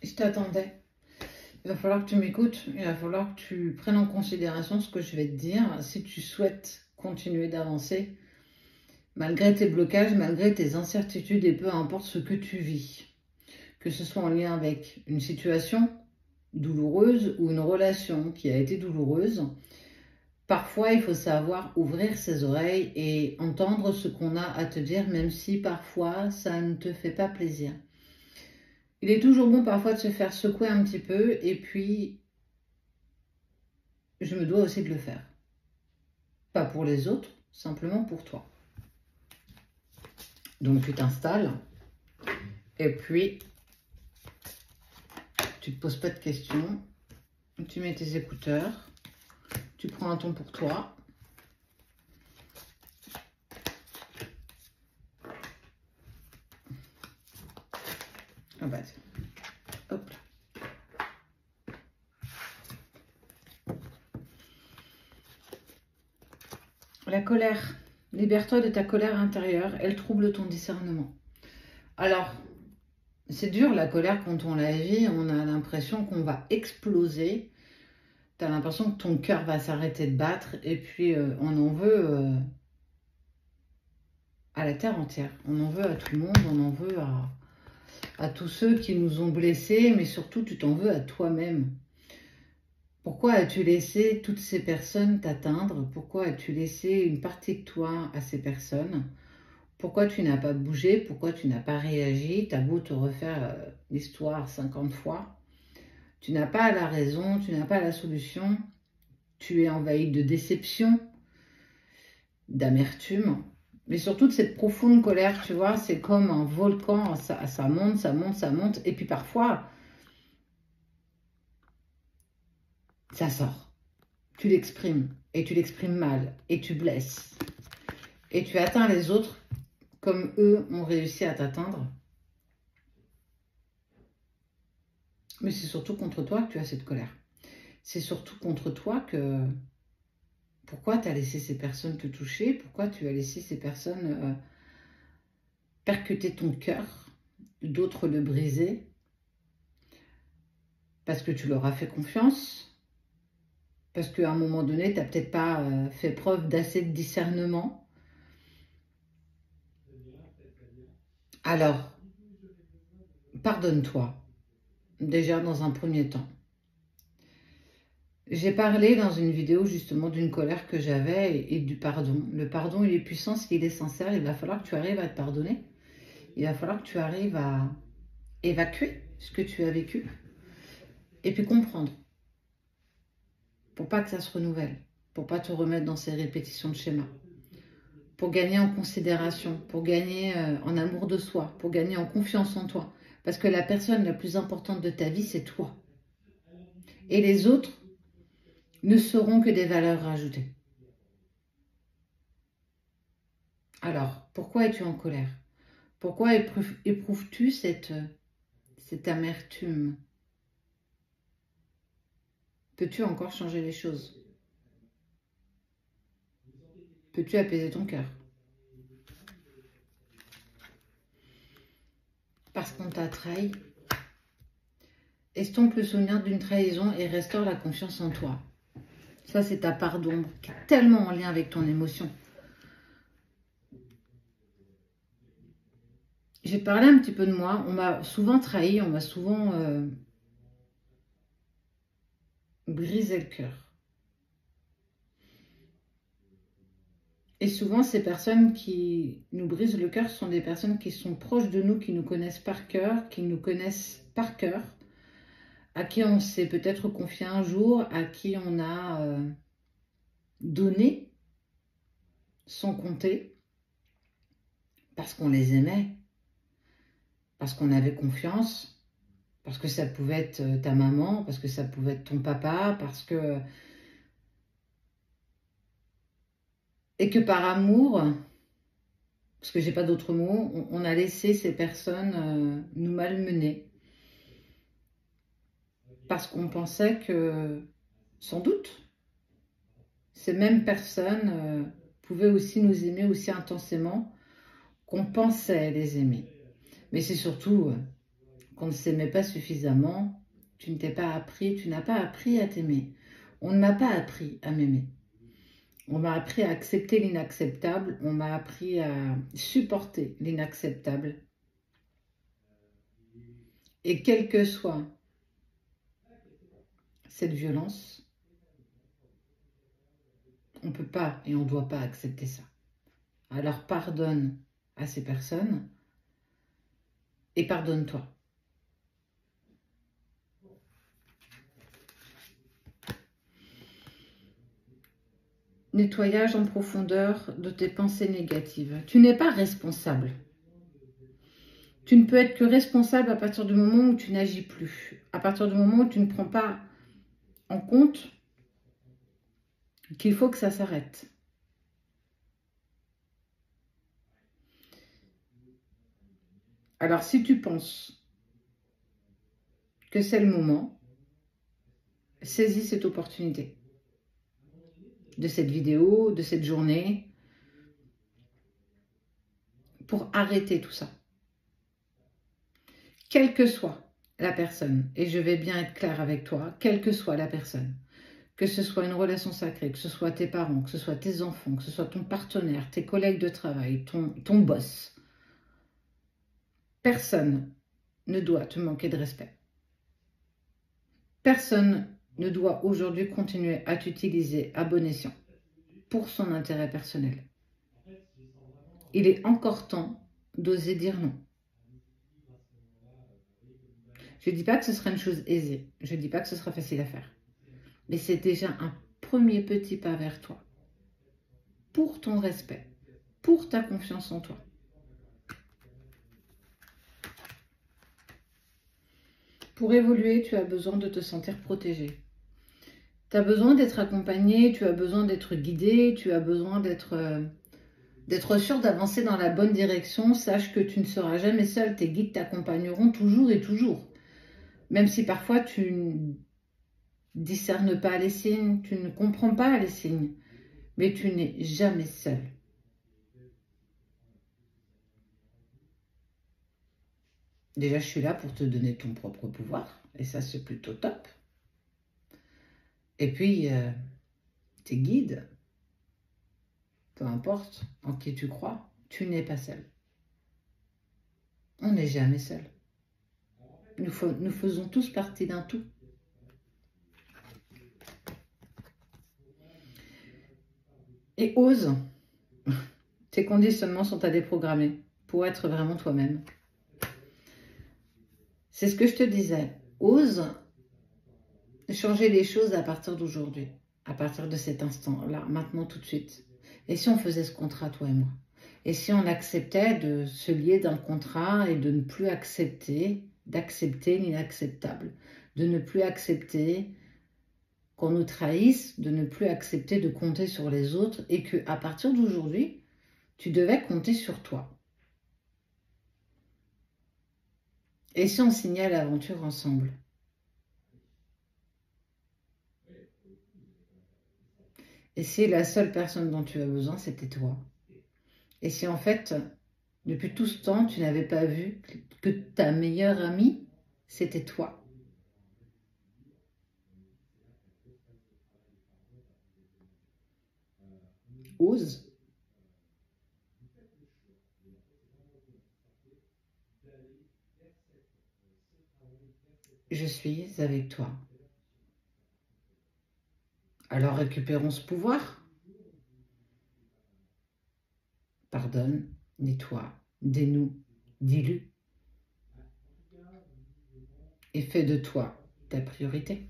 Je t'attendais. Il va falloir que tu m'écoutes. Il va falloir que tu prennes en considération ce que je vais te dire. Si tu souhaites continuer d'avancer, malgré tes blocages, malgré tes incertitudes et peu importe ce que tu vis, que ce soit en lien avec une situation douloureuse ou une relation qui a été douloureuse, parfois il faut savoir ouvrir ses oreilles et entendre ce qu'on a à te dire, même si parfois ça ne te fait pas plaisir. Il est toujours bon parfois de se faire secouer un petit peu et puis je me dois aussi de le faire. Pas pour les autres, simplement pour toi. Donc tu t'installes et puis tu ne te poses pas de questions, tu mets tes écouteurs, tu prends un ton pour toi. Ah bah, hop là. La colère. Libère-toi de ta colère intérieure, elle trouble ton discernement. Alors, c'est dur la colère quand on la vit, on a l'impression qu'on va exploser. Tu as l'impression que ton cœur va s'arrêter de battre et puis on en veut à la terre entière. On en veut à tout le monde, on en veut à tous ceux qui nous ont blessés, mais surtout tu t'en veux à toi-même. Pourquoi as-tu laissé toutes ces personnes t'atteindre? Pourquoi as-tu laissé une partie de toi à ces personnes? Pourquoi tu n'as pas bougé? Pourquoi tu n'as pas réagi? T'as beau te refaire l'histoire 50 fois. Tu n'as pas la raison, tu n'as pas la solution. Tu es envahi de déception, d'amertume, mais surtout de cette profonde colère, tu vois. C'est comme un volcan, ça monte, ça monte, ça monte. Et puis parfois, ça sort. Tu l'exprimes, et tu l'exprimes mal, et tu blesses. Et tu atteins les autres comme eux ont réussi à t'atteindre. Mais c'est surtout contre toi que tu as cette colère. C'est surtout contre toi que... Pourquoi tu as laissé ces personnes te toucher? Pourquoi tu as laissé ces personnes percuter ton cœur? D'autres le briser? Parce que tu leur as fait confiance? Parce qu'à un moment donné, tu n'as peut-être pas fait preuve d'assez de discernement? Alors, pardonne-toi. Déjà dans un premier temps. J'ai parlé dans une vidéo justement d'une colère que j'avais et du pardon. Le pardon, il est puissant, s'il est sincère, il va falloir que tu arrives à te pardonner. Il va falloir que tu arrives à évacuer ce que tu as vécu et puis comprendre pour pas que ça se renouvelle, pour pas te remettre dans ces répétitions de schémas, pour gagner en considération, pour gagner en amour de soi, pour gagner en confiance en toi. Parce que la personne la plus importante de ta vie, c'est toi. Et les autres ne seront que des valeurs rajoutées. Alors, pourquoi es-tu en colère? Pourquoi éprouves-tu cette amertume? Peux-tu encore changer les choses? Peux-tu apaiser ton cœur? Parce qu'on t'a trahi. Estompe le souvenir d'une trahison et restaure la confiance en toi. Ça, c'est ta part d'ombre qui est tellement en lien avec ton émotion. J'ai parlé un petit peu de moi. On m'a souvent trahi, on m'a souvent brisé le cœur. Et souvent, ces personnes qui nous brisent le cœur sont des personnes qui sont proches de nous, qui nous connaissent par cœur, à qui on s'est peut-être confié un jour, à qui on a donné sans compter, parce qu'on les aimait, parce qu'on avait confiance, parce que ça pouvait être ta maman, parce que ça pouvait être ton papa, parce que... Et que par amour, parce que j'ai pas d'autres mots, on a laissé ces personnes nous malmener. Parce qu'on pensait que, sans doute, ces mêmes personnes pouvaient aussi nous aimer aussi intensément qu'on pensait les aimer. Mais c'est surtout qu'on ne s'aimait pas suffisamment, tu n'as pas appris à t'aimer. On ne m'a pas appris à m'aimer. On m'a appris à accepter l'inacceptable, on m'a appris à supporter l'inacceptable. Et quelle que soit cette violence, on ne peut pas et on ne doit pas accepter ça. Alors pardonne à ces personnes et pardonne-toi. Nettoyage en profondeur de tes pensées négatives. Tu n'es pas responsable. Tu ne peux être que responsable à partir du moment où tu n'agis plus. À partir du moment où tu ne prends pas en compte qu'il faut que ça s'arrête. Alors si tu penses que c'est le moment, saisis cette opportunité de cette vidéo, de cette journée, pour arrêter tout ça. Quelle que soit la personne, et je vais bien être claire avec toi, quelle que soit la personne, que ce soit une relation sacrée, que ce soit tes parents, que ce soit tes enfants, que ce soit ton partenaire, tes collègues de travail, ton boss, personne ne doit te manquer de respect. Personne ne doit aujourd'hui continuer à t'utiliser à bon escient pour son intérêt personnel. Il est encore temps d'oser dire non. Je ne dis pas que ce sera une chose aisée, je ne dis pas que ce sera facile à faire, mais c'est déjà un premier petit pas vers toi, pour ton respect, pour ta confiance en toi. Pour évoluer, tu as besoin de te sentir protégé. Tu as besoin d'être accompagné, tu as besoin d'être guidé, tu as besoin d'être sûr d'avancer dans la bonne direction. Sache que tu ne seras jamais seul, tes guides t'accompagneront toujours et toujours. Même si parfois tu ne discernes pas les signes, tu ne comprends pas les signes, mais tu n'es jamais seul. Déjà, je suis là pour te donner ton propre pouvoir, et ça, c'est plutôt top. Et puis, tes guides, peu importe en qui tu crois, tu n'es pas seul. On n'est jamais seul. Nous faisons tous partie d'un tout. Et ose. Tes conditionnements sont à déprogrammer pour être vraiment toi-même. C'est ce que je te disais. Ose changer les choses à partir d'aujourd'hui, à partir de cet instant-là, maintenant, tout de suite. Et si on faisait ce contrat, toi et moi? Et si on acceptait de se lier d'un contrat et de ne plus d'accepter l'inacceptable, de ne plus accepter qu'on nous trahisse, de ne plus accepter de compter sur les autres et qu'à partir d'aujourd'hui, tu devais compter sur toi. Et si on signait l'aventure ensemble? Et si la seule personne dont tu as besoin, c'était toi? Et si en fait, depuis tout ce temps, tu n'avais pas vu que ta meilleure amie, c'était toi? Ose. Je suis avec toi. Alors récupérons ce pouvoir. Pardonne, nettoie, dénoue, dilue. Et fais de toi ta priorité.